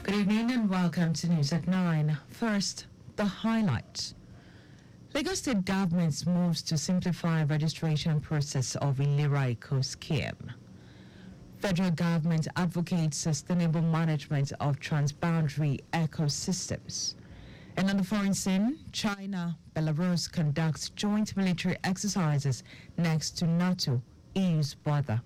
Good evening and welcome to News at 9. First, the highlights. Lagos State government moves to simplify registration process of Ilera Eco scheme. Federal government advocates sustainable management of transboundary ecosystems. And on the foreign scene, China, Belarus conducts joint military exercises next to NATO, EU's border.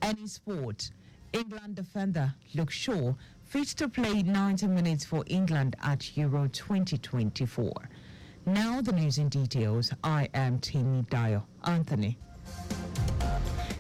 And in sport, England defender Luke Shaw fit to play 90 minutes for England at Euro 2024. Now the news in details. I am Dayo. Anthony.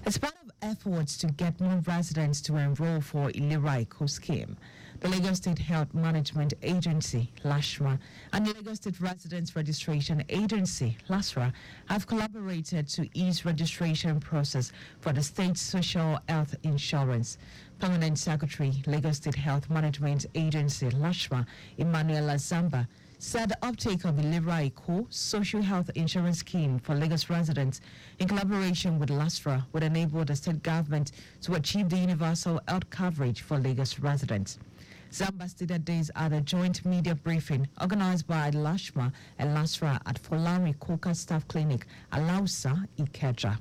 As part of efforts to get more residents to enroll for Ilera Eco scheme, the Lagos State Health Management Agency, LASHMA, and the Lagos State Residents Registration Agency, LASRA, have collaborated to ease registration process for the state's social health insurance. Permanent Secretary, Lagos State Health Management Agency, LASHMA, Emmanuel Azamba, said the uptake of the Ilera Eco social health insurance scheme for Lagos residents in collaboration with LASRA would enable the state government to achieve the universal health coverage for Lagos residents. Zamba stated this at a joint media briefing organized by LASHMA and LASRA at Folari Koka Staff Clinic, Alausa, Ikeja.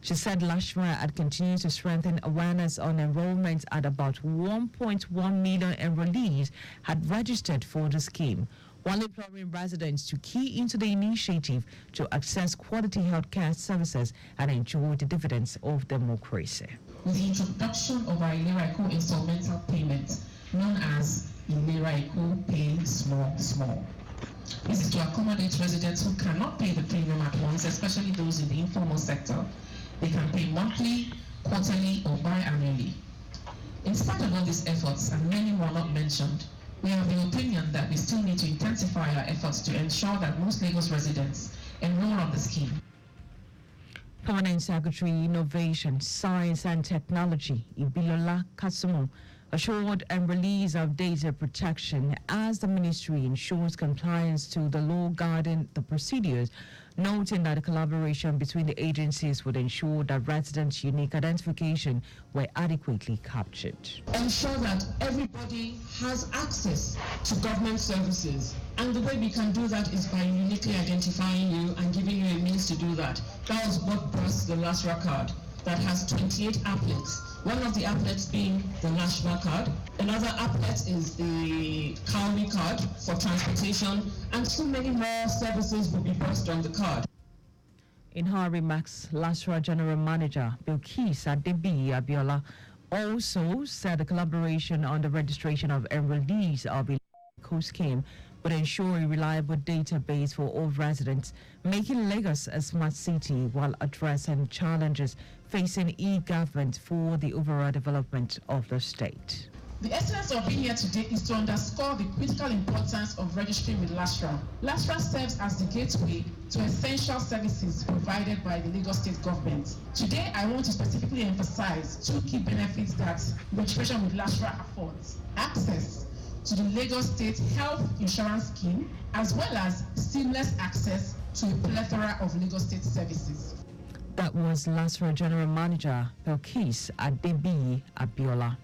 She said LASHMA had continued to strengthen awareness on enrollment at about 1.1 million enrollees had registered for the scheme, while imploring residents to key into the initiative to access quality healthcare services and enjoy the dividends of democracy. With the introduction of our Ilera Eco installmental payment, known as Ilera Eco Pay Small Small. This is to accommodate residents who cannot pay the premium at once, especially those in the informal sector. They can pay monthly, quarterly, or biannually. In spite of all these efforts, and many more not mentioned, we have the opinion that we still need to intensify our efforts to ensure that most Lagos residents enroll on the scheme. Permanent Secretary, Innovation, Science and Technology, Ibilola Kasumu, assured and release of data protection as the ministry ensures compliance to the law guiding the procedures, noting that the collaboration between the agencies would ensure that residents' unique identification were adequately captured. Ensure that everybody has access to government services, and the way we can do that is by uniquely identifying you and giving you a means to do that. That was what birthed the LASRA card that has 28 applets. One of the applets being the LASHMA card. Another applet is the Cowrie card for transportation, and so many more services will be based on the card. In her remarks, LASRA General Manager Bilkis Adebi Abiola also said the collaboration on the registration of enrollees of the Eco scheme would ensure a reliable database for all residents, making Lagos a smart city while addressing challenges facing e-government for the overall development of the state. The essence of being here today is to underscore the critical importance of registering with LASRA. LASRA serves as the gateway to essential services provided by the Lagos State government. Today, I want to specifically emphasize two key benefits that registration with LASRA affords: access to the Lagos State Health Insurance Scheme, as well as seamless access to a plethora of Lagos State services. That was LASRA General Manager Bilkis Adebi Abiola.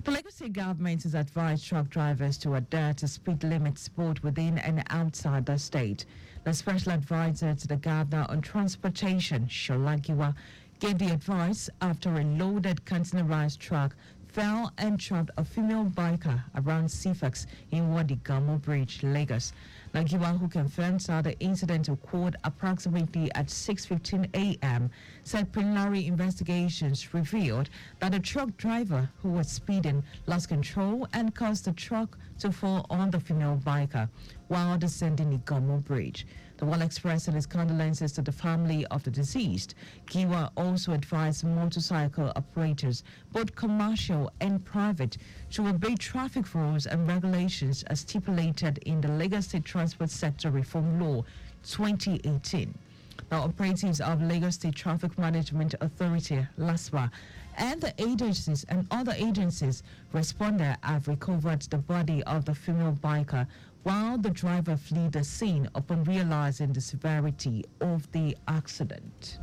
The Lagos State government has advised truck drivers to adhere to speed limits both within and outside the state. The special advisor to the governor on transportation, Shola Giwa, gave the advice after a loaded containerized truck fell and trapped a female biker around CFX in Wadi Gamo Bridge, Lagos. Nagiwa, who confirmed that the incident occurred approximately at 6:15 a.m., said preliminary investigations revealed that the truck driver who was speeding lost control and caused the truck to fall on the female biker while descending the Gamo Bridge. While expressing his condolences to the family of the deceased, Giwa also advised motorcycle operators, both commercial and private, to obey traffic rules and regulations as stipulated in the Lagos State Transport Sector Reform Law 2018. Now, operatives of Lagos State Traffic Management Authority, LASMA, and the agencies and other agencies responded have recovered the body of the female biker while the driver fled the scene upon realizing the severity of the accident.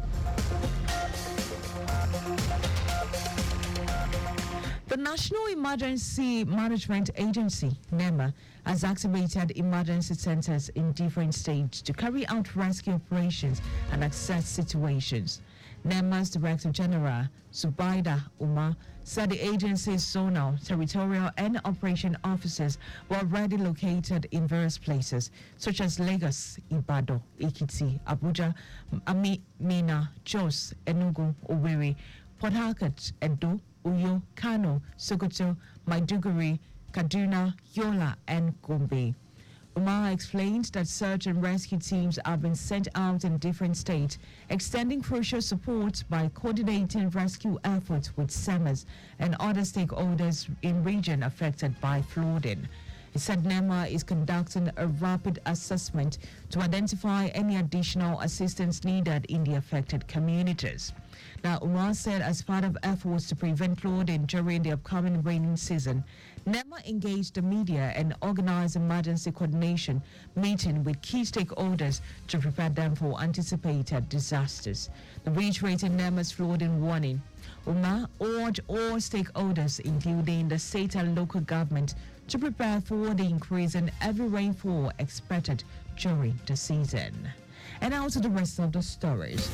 The National Emergency Management Agency, NEMA, has activated emergency centers in different states to carry out rescue operations and assess situations. NEMA's Director General, Zubaida Umar, said the agency's zonal, territorial, and operation offices were already located in various places, such as Lagos, Ibadan, Ekiti, Abuja, Mina, Jos, Enugu, Owerri, Port Harcourt, Edo, Uyo, Kano, Sokoto, Maiduguri, Kaduna, Yola, and Gombe. Umar explained that search and rescue teams have been sent out in different states, extending crucial support by coordinating rescue efforts with SEMAs and other stakeholders in region affected by flooding. He said NEMA is conducting a rapid assessment to identify any additional assistance needed in the affected communities. Now, Umar said as part of efforts to prevent flooding during the upcoming rainy season, NEMA engaged the media and organized emergency coordination meeting with key stakeholders to prepare them for anticipated disasters. The reiterated NEMA's flooding warning, Umar urged all stakeholders, including the state and local government, to prepare for the increase in heavy rainfall expected during the season. And now to the rest of the stories.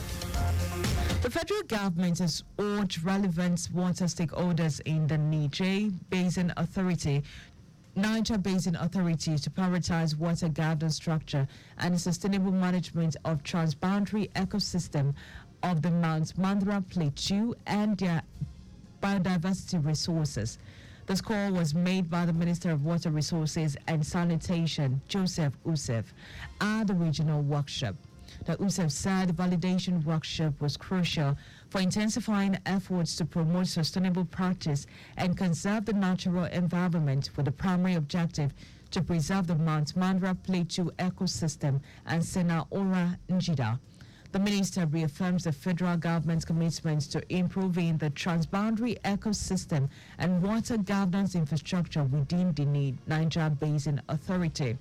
The federal government has urged relevant water stakeholders in the Niger Basin Authority to prioritize water governance structure and sustainable management of transboundary ecosystem of the Mount Mandara Plateau and their biodiversity resources. This call was made by the Minister of Water Resources and Sanitation, Joseph Usef, at the regional workshop. The Usef said the validation workshop was crucial for intensifying efforts to promote sustainable practice and conserve the natural environment, with the primary objective to preserve the Mount Mandara Plateau ecosystem and Sena Ora Njida. The minister reaffirms the federal government's commitment to improving the transboundary ecosystem and water governance infrastructure within the Niger Basin Authority.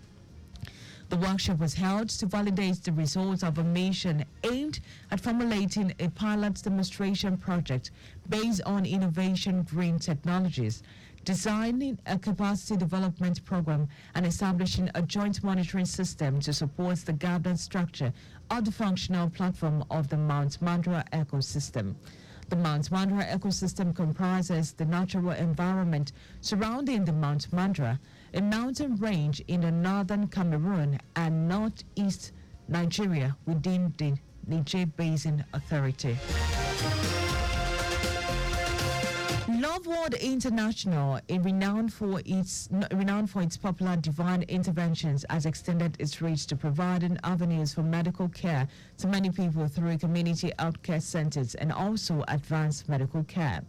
The workshop was held to validate the results of a mission aimed at formulating a pilot demonstration project based on innovation green technologies, designing a capacity development program, and establishing a joint monitoring system to support the governance structure of the functional platform of the Mount Mandara ecosystem. The Mount Mandara ecosystem comprises the natural environment surrounding the Mount Mandara, a mountain range in the northern Cameroon and northeast Nigeria within the Niger Basin Authority. Love World International, renowned for its popular divine interventions, has extended its reach to providing avenues for medical care to many people through community healthcare centers and also advanced medical care.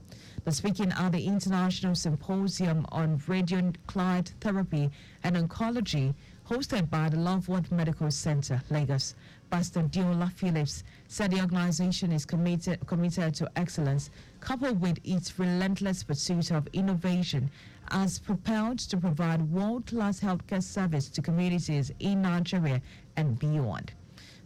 But speaking at the International Symposium on Radionuclide Therapy and Oncology, hosted by the Love World Medical Center, Lagos, Pastor Diola Phillips said the organization is committed to excellence, coupled with its relentless pursuit of innovation, as propelled to provide world-class healthcare service to communities in Nigeria and beyond.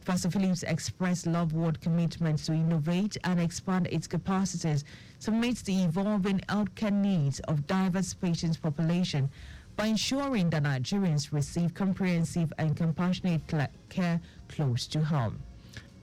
Pastor Phillips expressed Love World commitment to innovate and expand its capacities to meet the evolving healthcare needs of diverse patient population by ensuring that Nigerians receive comprehensive and compassionate care close to home.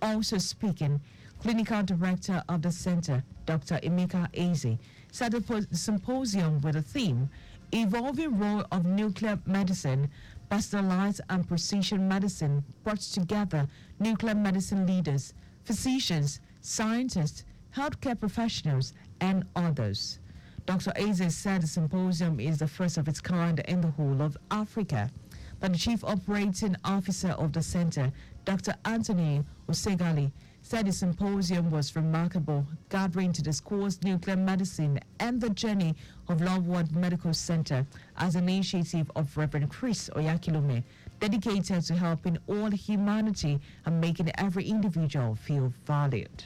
Also speaking, Clinical Director of the Center, Dr. Emeka Eze, said the symposium with the theme, Evolving Role of Nuclear Medicine, Personalized and Precision Medicine, brought together nuclear medicine leaders, physicians, scientists, healthcare professionals, and others. Dr. Eze said the symposium is the first of its kind in the whole of Africa. But the Chief Operating Officer of the Center, Dr. Anthony Osegali, said the symposium was remarkable, gathering to discuss nuclear medicine and the journey of Love World Medical Center as an initiative of Reverend Chris Oyakhilome, dedicated to helping all humanity and making every individual feel valued.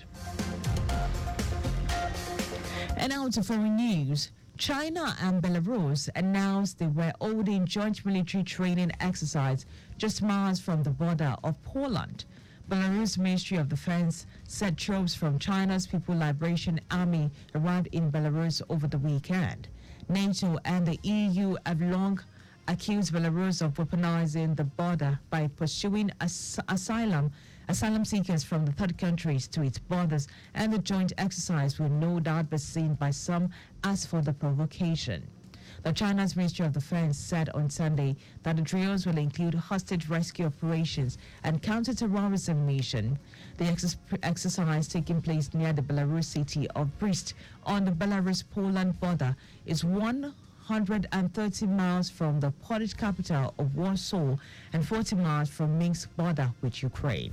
And now to foreign news. China and Belarus announced they were holding joint military training exercise just miles from the border of Poland. Belarus Ministry of Defense said troops from China's People Liberation Army arrived in Belarus over the weekend. NATO and the EU have long accused Belarus of weaponizing the border by pursuing asylum seekers from the third countries to its borders, and the joint exercise will no doubt be seen by some as for the provocation. Now, China's Ministry of Defense said on Sunday that the drills will include hostage rescue operations and counter-terrorism mission. The exercise taking place near the Belarus city of Brest on the Belarus-Poland border is 130 miles from the Polish capital of Warsaw and 40 miles from Minsk border with Ukraine.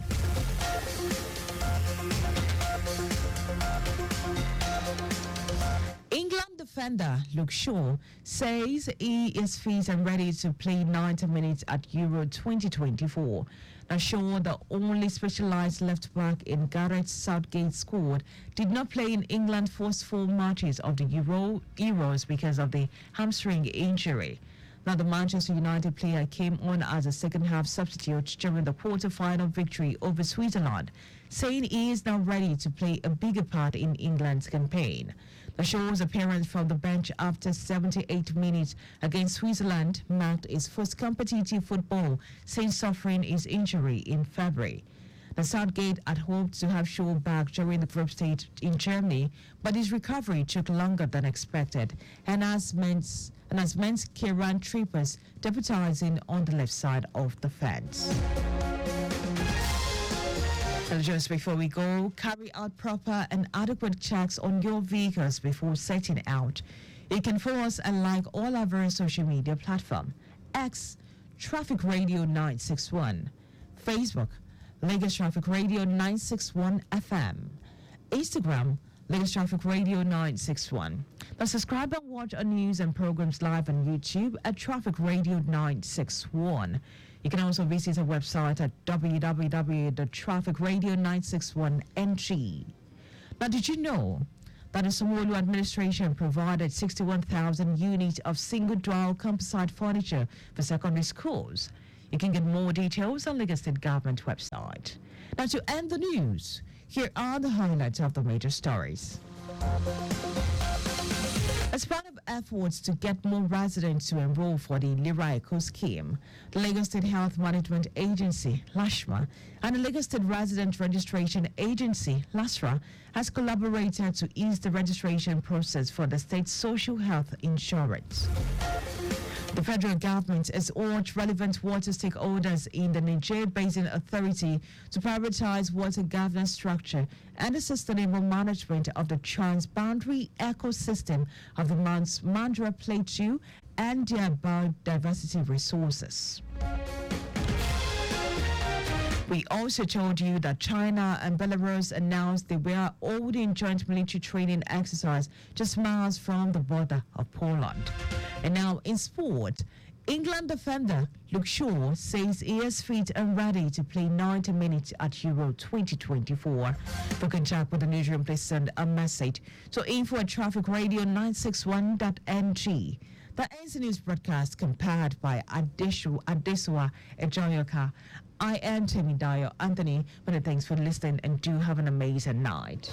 England defender Luke Shaw says he is fit and ready to play 90 minutes at Euro 2024. Now, Shaw, the only specialized left back in Gareth Southgate's squad, did not play in England's first 4 matches of the Euros because of the hamstring injury. Now, the Manchester United player came on as a second-half substitute during the quarter-final victory over Switzerland, saying he is now ready to play a bigger part in England's campaign. The Shaw's appearance from the bench after 78 minutes against Switzerland marked his first competitive football since suffering his injury in February. The Southgate had hoped to have Shaw back during the group stage in Germany, but his recovery took longer than expected, and as meant Kieran Trippier deputizing on the left side of the fence. So just before we go, carry out proper and adequate checks on your vehicles before setting out. You can follow us and like all our various social media platforms. X, Traffic Radio 961. Facebook, Lagos Traffic Radio 961 FM. Instagram, Lagos Traffic Radio 961. Now subscribe and watch our news and programs live on YouTube at Traffic Radio 961. You can also visit our website at www.trafficradio961ng. Now, did you know that the Sanwo-Olu administration provided 61,000 units of single-dwell composite furniture for secondary schools? You can get more details on Lagos State Government website. Now, to end the news, here are the highlights of the major stories. As part of efforts to get more residents to enroll for the Lira Eco scheme, the Lagos State Health Management Agency, LASHMA, and the Lagos State Resident Registration Agency, LASRA, has collaborated to ease the registration process for the state's social health insurance. The federal government has urged relevant water stakeholders in the Niger Basin Authority to prioritize water governance structure and the sustainable management of the transboundary ecosystem of the Mandra Plateau and their biodiversity resources. We also told you that China and Belarus announced they were holding joint military training exercise just miles from the border of Poland. And now in sport, England defender Luke Shaw says he is fit and ready to play 90 minutes at Euro 2024. For contact with the newsroom, please send a message to info@trafficradio961.ng. The ends the news broadcast compared by Adesua Ejoyoka. I am Dayo Anthony, but thanks for listening and do have an amazing night.